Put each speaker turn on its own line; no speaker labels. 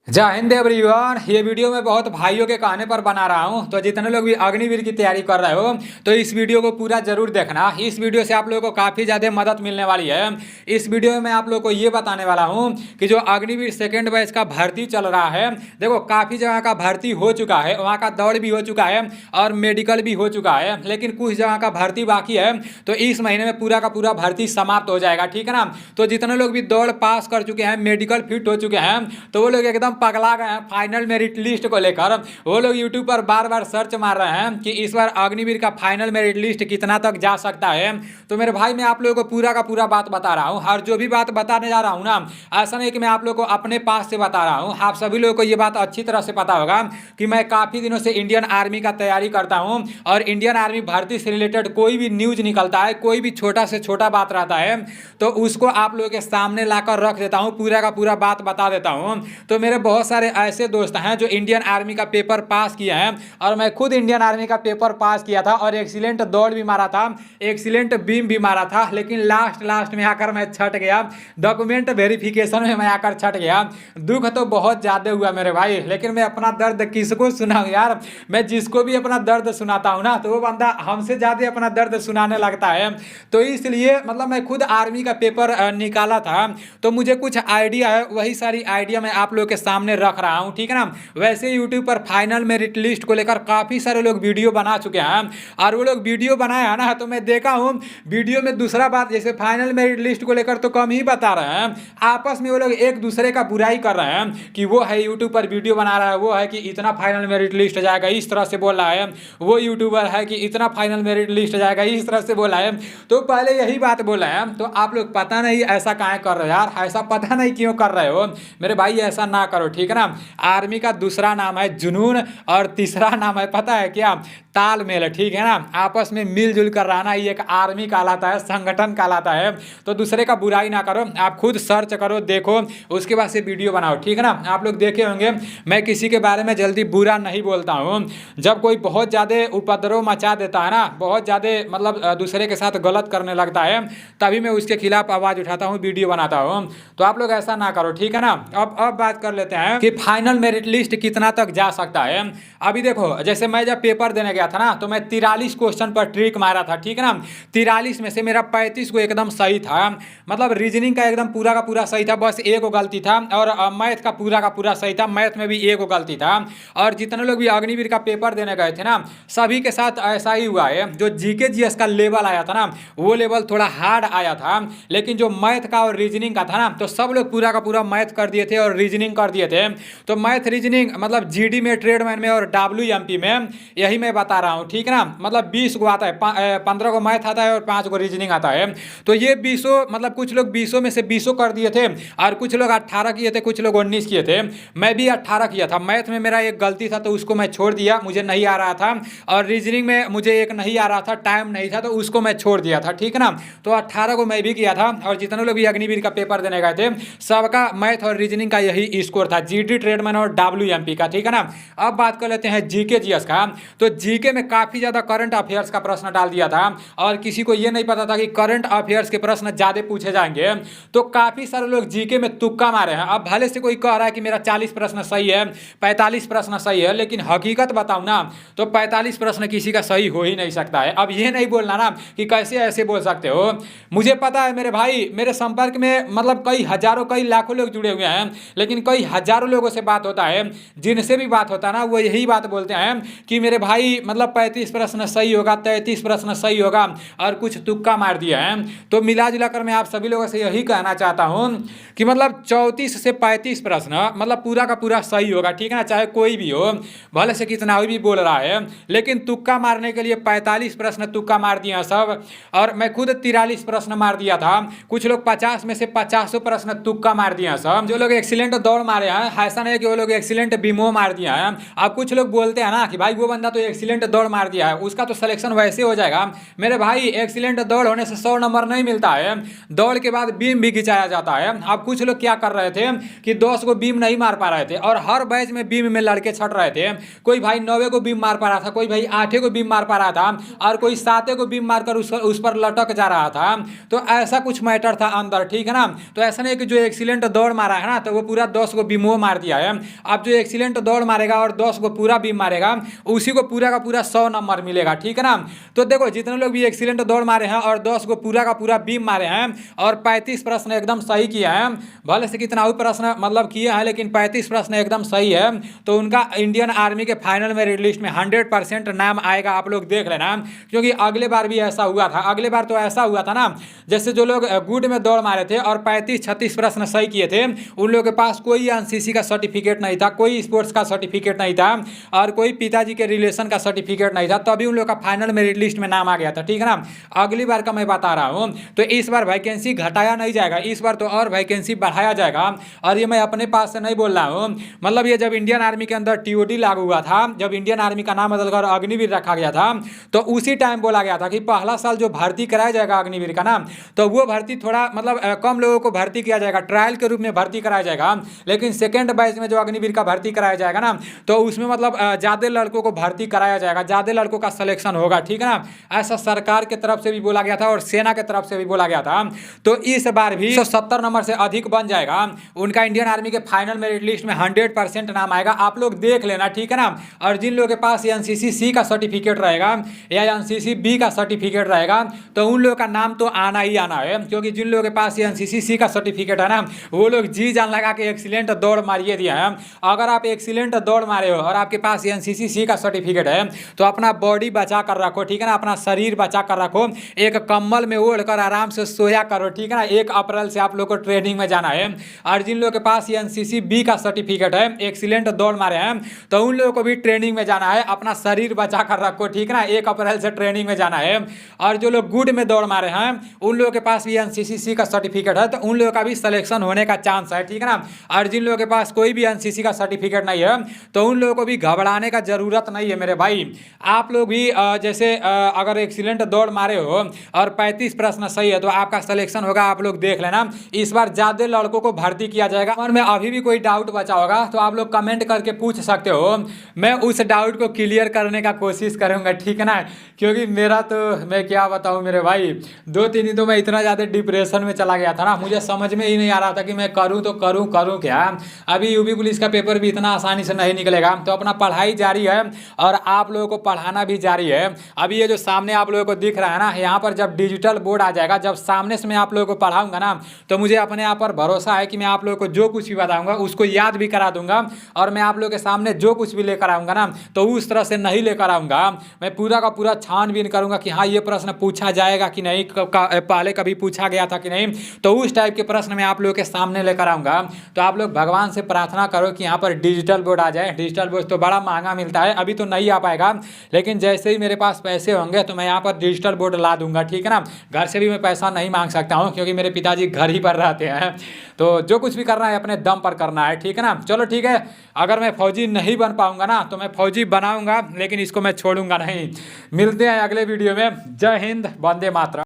जय हिंद एवरीवन। ये वीडियो मैं बहुत भाइयों के कहने पर बना रहा हूँ। तो जितने लोग भी अग्निवीर की तैयारी कर रहे हो तो इस वीडियो को पूरा जरूर देखना। इस वीडियो से आप लोगों को काफ़ी ज़्यादा मदद मिलने वाली है। इस वीडियो में मैं आप लोगों को ये बताने वाला हूँ कि जो अग्निवीर सेकेंड बैच का भर्ती चल रहा है, देखो काफ़ी जगह का भर्ती हो चुका है, वहाँ का दौड़ भी हो चुका है और मेडिकल भी हो चुका है, लेकिन कुछ जगह का भर्ती बाकी है। तो इस महीने में पूरा का पूरा भर्ती समाप्त हो जाएगा, ठीक है ना। तो जितने लोग भी दौड़ पास कर चुके हैं, मेडिकल फिट हो चुके हैं, तो वो लोग एकदम पगला गए हैं फाइनल मेरिट लिस्ट को लेकर। वो लोग यूट्यूब पर बार बार सर्च मार रहे हैं कि इस बार अग्निवीर का फाइनल मेरिट लिस्ट कितना तक जा सकता है। तो मेरे भाई मैं आप लोगों को पूरा का पूरा बात बता रहा हूँ, और जो भी बात बताने जा रहा हूँ ना, ऐसा नहीं कि मैं आप लोगों को अपने पास से बता रहा हूँ। आप सभी लोगों को ये बात अच्छी तरह से पता होगा कि मैं काफ़ी दिनों से इंडियन आर्मी का तैयारी करता हूँ, और इंडियन आर्मी भर्ती से रिलेटेड कोई भी न्यूज निकलता है, कोई भी छोटा से छोटा बात रहता है, तो उसको आप लोगों के सामने लाकर रख देता हूँ, पूरा का पूरा बात बता देता हूँ। तो मेरे बहुत सारे ऐसे दोस्त हैं जो इंडियन आर्मी का पेपर पास किए हैं, और मैं खुद इंडियन आर्मी का पेपर पास किया था और एक्सीलेंट दौड़ भी मारा था, एक्सीलेंट बीम भी मारा था, लेकिन लास्ट में आकर मैं छट गया। डॉक्यूमेंट वेरिफिकेशन में मैं आकर छट गया। दुख तो बहुत ज़्यादा हुआ मेरे भाई, लेकिन मैं अपना दर्द किसको सुनाऊं यार। मैं जिसको भी अपना दर्द सुनाता हूँ ना, तो वो बंदा हमसे ज़्यादा अपना दर्द सुनाने लगता है। तो इसलिए मतलब मैं खुद आर्मी का पेपर निकाला था, तो मुझे कुछ आइडिया है, वही सारी आइडिया मैं आप लोग के सामने रख रहा हूँ, ठीक है ना। वैसे यूट्यूब पर फाइनल मेरिट लिस्ट को लेकर काफ़ी सारे लोग वीडियो बना चुके हैं, और वो लोग वीडियो बनाए हैं ना, तो मैं देखा हूँ वीडियो में दूसरा बात, जैसे फाइनल मेरिट लिस्ट को लेकर तो कम ही बता रहे हैं, आपस में वो लोग एक दूसरे का बुराई कर रहे हैं कि वो है यूट्यूब पर वीडियो बना रहा है, वो है कि इतना फाइनल मेरिट लिस्ट जाएगा, इस तरह से बोल रहा है। वो यूट्यूबर है कि इतना फाइनल मेरिट लिस्ट जाएगा, इस तरह से बोला है। तो पहले यही बात बोला है, तो आप लोग पता नहीं ऐसा काहे कर रहे हो यार, ऐसा पता नहीं क्यों कर रहे हो मेरे भाई, ऐसा ना करो, ठीक है ना। आर्मी का दूसरा नाम है जुनून, और तीसरा नाम है पता है क्या, तालमेल, ठीक है ना। आपस में मिलजुल कर रहना, ये एक आर्मी कहलाता है, संगठन कहलाता है। तो दूसरे का बुराई ना करो, आप खुद सर्च करो, देखो, उसके बाद से वीडियो बनाओ, ठीक है ना। आप लोग देखे होंगे मैं किसी के बारे में जल्दी बुरा नहीं बोलता हूँ। जब कोई बहुत ज़्यादा उपद्रव मचा देता है ना, बहुत ज़्यादा मतलब दूसरे के साथ गलत करने लगता है, तभी मैं उसके खिलाफ आवाज़ उठाता हूँ, वीडियो बनाता हूँ। तो आप लोग ऐसा ना करो, ठीक है ना। अब बात कर लेते हैं कि फाइनल मेरिट लिस्ट कितना तक जा सकता है। अभी देखो, जैसे मैं जब पेपर देने गया था ना, तो मैं 43 क्वेश्चन पर ट्रिक मारा था, ठीक है ना। 43 में से मेरा 35 को एकदम सही था, मतलब रीजनिंग का एकदम पूरा का पूरा सही था, बस एक गलती था, और मैथ का पूरा सही था, मैथ में भी एक गलती था। और जितने लोग भी अग्निवीर का पेपर देने गए थे ना, सभी के साथ ऐसा ही हुआ है। जो जीके जीएस का लेवल आया था ना, वो लेवल थोड़ा हार्ड आया था, लेकिन जो मैथ का और रीजनिंग का था ना, तो सब लोग पूरा का पूरा मैथ कर दिए थे और रीजनिंग कर दिए थे। तो मैथ रीजनिंग मतलब जीडी में, ट्रेडमैन में और डब्ल्यूएमपी में, यही मैं बता रहा हूँ, ठीक है ना। मतलब 20 को आता है, 15 को मैथ आता है और 5 को रीजनिंग आता है। तो ये 20 मतलब कुछ लोग 20 में से 20 कर दिए थे, और कुछ लोग 18 किए थे, कुछ लोग 19 किए थे। मैं भी 18 किया था। मैथ में मेरा एक गलती था, तो उसको मैं छोड़ दिया, मुझे नहीं आ रहा था, और रीजनिंग में मुझे एक नहीं आ रहा था, टाइम नहीं था, तो उसको मैं छोड़ दिया था, ठीक है ना। तो 18 को मैं भी किया था, और जितने लोग भी अग्निवीर का पेपर देने गए थे, सबका मैथ और रीजनिंग का यही स्कोर था, जीडी, ट्रेडमैन और डब्ल्यूएमपी का, ठीक है ना। अब बात कर लेते हैं जीके जीएस का। तो जीके में काफी ज्यादा करंट अफेयर्स का प्रश्न डाल दिया था, और किसी को यह नहीं पता था कि करंट अफेयर्स के प्रश्न ज्यादा पूछे जाएंगे, तो काफी सारे लोग जीके में तुक्का मारे हैं। अब भले से कोई कह रहा है कि मेरा 40 प्रश्न सही है, 45 प्रश्न सही है, लेकिन हकीकत बताऊं ना, तो 45 प्रश्न किसी का सही हो ही नहीं सकता है। अब ये नहीं बोलना ना कि कैसे ऐसे बोल सकते हो। मुझे पता है मेरे भाई, मेरे संपर्क में मतलब कई हजारों, कई लाखों लोग जुड़े हुए हैं, लेकिन कई हजारों लोगों से बात होता है, जिनसे भी बात होता है ना, वो यही बात बोलते हैं कि मेरे भाई मतलब 35 प्रश्न सही होगा, 33 प्रश्न सही होगा, और कुछ तुक्का मार दिया है। तो मिला जुला कर मैं आप सभी लोगों से यही कहना चाहता हूं कि मतलब 34 से 35 प्रश्न मतलब पूरा का पूरा सही होगा, ठीक है ना। चाहे कोई भी हो, भले से कितना भी बोल रहा है, लेकिन तुक्का मारने के लिए 45 प्रश्न तुक्का मार दिया सब, और मैं खुद 43 प्रश्न मार दिया था। कुछ लोग 50 में से 50 प्रश्न तुक्का मार दिया सब। जो लोग एक्सीलेंट दौड़ मारे हैं, ऐसा नहीं है कि वो लोग एक्सीलेंट बीमो मार दिया है। अब कुछ लोग बोलते हैं ना कि भाई वो बंदा तो एक्सीलेंट एक्सीलेंट दौड़ मार दिया है उसका तो सिलेक्शन वैसे हो जाएगा मेरे भाई। एक्सीलेंट दौड़ होने से 100 नंबर नहीं मिलता है, दौड़ के बाद बीम भी खिंचाया जाता है। अब कुछ लोग क्या कर रहे थे कि 10 को बीम नहीं मार पा रहे थे और हर बैच में बीम में लड़के छट रहे थे। कोई भाई 9 को बीम मार पा रहा था, कोई भाई 8 को बीम मार पा रहा था और कोई 7 को बीम मारकर उस पर लटक जा रहा था। तो ऐसा कुछ मैटर था अंदर, ठीक है ना। तो ऐसा नहीं कि जो एक्सीलेंट दौड़ मारा है ना तो वो पूरा 10 को बीम वो मार दिया है। अब जो एक्सीलेंट दौड़ मारेगा और 10 को पूरा बीम मारेगा उसी को पूरा का पूरा 100 नंबर मिलेगा, ठीक है ना। तो देखो जितने लोग भी एक्सीलेंट दौड़ मारे हैं और 10 को पूरा का पूरा बीम मारे हैं और 35 प्रश्न एकदम सही किए हैं, भले से कितना प्रश्न मतलब किए हैं लेकिन 35 प्रश्न एकदम सही है, तो उनका इंडियन आर्मी के फाइनल मेरिट लिस्ट में 100% नाम आएगा। आप लोग देख लेना, क्योंकि अगले बार भी ऐसा हुआ था। अगले बार तो ऐसा हुआ था ना, जैसे जो लोग गुड में दौड़ मारे थे और 35-36 प्रश्न सही किए थे उन लोगों के पास कोई एनसीसी का सर्टिफिकेट नहीं था, कोई स्पोर्ट्स का सर्टिफिकेट नहीं था और कोई पिताजी के रिलेशन का सर्टिफिकेट नहीं था, तभी उन लोग का फाइनल मेरिट लिस्ट में नाम आ गया था, ठीक है ना। अगली बार का मैं बता रहा हूं। तो इस बार वैकेंसी घटाया नहीं जाएगा, इस बार तो और वैकेंसी बढ़ाया जाएगा। और ये मैं अपने पास से नहीं बोल रहा हूं, मतलब ये जब इंडियन आर्मी के अंदर टीओडी लागू हुआ था, जब इंडियन आर्मी का नाम बदलकर अग्निवीर रखा गया था, तो उसी टाइम बोला गया था कि पहला साल जो भर्ती कराया जाएगा अग्निवीर का नाम, तो वो भर्ती थोड़ा मतलब कम लोगों को भर्ती किया जाएगा, ट्रायल के रूप में भर्ती कराया जाएगा। लेकिन सेकेंड बैच में जो अग्निवीर का भर्ती कराया जाएगा ना, तो उसमें मतलब ज़्यादा लड़कों को भर्ती कराया जाएगा, ज़्यादा लड़कों का सिलेक्शन होगा, ठीक है ना। ऐसा सरकार की तरफ से भी बोला गया था और सेना की तरफ से भी बोला गया था। तो इस बार भी 170 नंबर से अधिक बन जाएगा उनका इंडियन आर्मी के फाइनल मेरिट लिस्ट में 100% नाम आएगा। आप लोग देख लेना, ठीक है ना। और जिन लोगों के पास एनसीसी सी का सर्टिफिकेट रहेगा या एनसीसी बी का सर्टिफिकेट रहेगा तो उन लोगों का नाम तो आना ही आना है, क्योंकि जिन लोगों के पास एनसीसी सी का सर्टिफिकेट है ना वो लोग जी जान लगा के एक्सीलेंट दौड़ मारिए दिया है। अगर आप एक्सीलेंट दौड़ मारे हो और आपके पास एनसीसी सी का सर्टिफिकेट है तो अपना बॉडी बचा कर रखो, ठीक है ना, अपना शरीर बचा कर रखो, एक कंबल में ओढ़कर आराम से सोया करो, ठीक है ना। 1 अप्रैल से आप लोग को ट्रेनिंग में जाना है। और जिन लोगों के पास एनसीसी बी का सर्टिफिकेट है, एक्सीलेंट दौड़ मारे हैं, तो उन लोगों को भी ट्रेनिंग में जाना है, अपना शरीर बचा कर रखो, ठीक है ना। 1 अप्रैल से ट्रेनिंग में जाना है। और जो लोग गुड में दौड़ मारे हैं उन लोगों के पास भी एनसीसी सी का सर्टिफिकेट है, तो उन लोगों का भी सिलेक्शन होने का चांस है, ठीक है ना। और जिन लोगों के पास कोई भी एनसीसी का सर्टिफिकेट नहीं है तो उन लोगों को भी घबराने का जरूरत नहीं है मेरे भाई। आप लोग भी जैसे अगर एक्सीलेंट दौड़ मारे हो और 35 प्रश्न सही है तो आपका सिलेक्शन होगा। आप लोग देख लेना, इस बार ज्यादा लड़कों को भर्ती किया जाएगा। और मैं अभी भी कोई डाउट बचा होगा तो आप लोग कमेंट करके पूछ सकते हो, मैं उस डाउट को क्लियर करने का कोशिश करूंगा, ठीक है ना। क्योंकि मेरा तो मैं क्या बताऊं मेरे भाई, 2-3 दिन तो मैं इतना ज़्यादा डिप्रेशन में चला गया था ना, मुझे समझ में ही नहीं आ रहा था कि मैं करूं तो करूं क्या। अभी यूपी पुलिस का पेपर भी इतना आसानी से नहीं निकलेगा, तो अपना पढ़ाई जारी है और आप लोगों को पढ़ाना भी जारी है। अभी ये जो सामने आप लोगों को दिख रहा है ना, यहाँ पर जब डिजिटल बोर्ड आ जाएगा, जब सामने से मैं आप लोगों को पढ़ाऊंगा ना, तो मुझे अपने आप पर भरोसा है कि मैं आप लोगों को जो कुछ भी बताऊंगा उसको याद भी करा दूंगा। और मैं आप लोगों के सामने जो कुछ भी लेकर आऊंगा ना तो उस तरह से नहीं लेकर आऊंगा, मैं पूरा का पूरा छानबीन करूंगा कि हाँ ये प्रश्न पूछा जाएगा कि नहीं, पहले कभी पूछा गया था कि नहीं, तो उस टाइप के प्रश्न मैं आप लोगों के सामने लेकर आऊंगा। तो आप लोग भगवान से प्रार्थना करो कि यहाँ पर डिजिटल बोर्ड आ जाए। डिजिटल बोर्ड तो बड़ा महंगा मिलता है, अभी तो नहीं आ पाएगा, लेकिन जैसे ही मेरे पास पैसे होंगे तो मैं यहाँ पर डिजिटल बोर्ड ला दूंगा, ठीक है ना। घर से भी मैं पैसा नहीं मांग सकता हूँ क्योंकि मेरे पिताजी घर ही पर रहते हैं। तो जो कुछ भी करना है अपने दम पर करना है, ठीक है ना। चलो ठीक है, अगर मैं फौजी नहीं बन पाऊंगा ना तो मैं फौजी बनाऊंगा, लेकिन इसको मैं छोड़ूंगा नहीं। मिलते हैं अगले वीडियो में। जय हिंद, वंदे मातरम।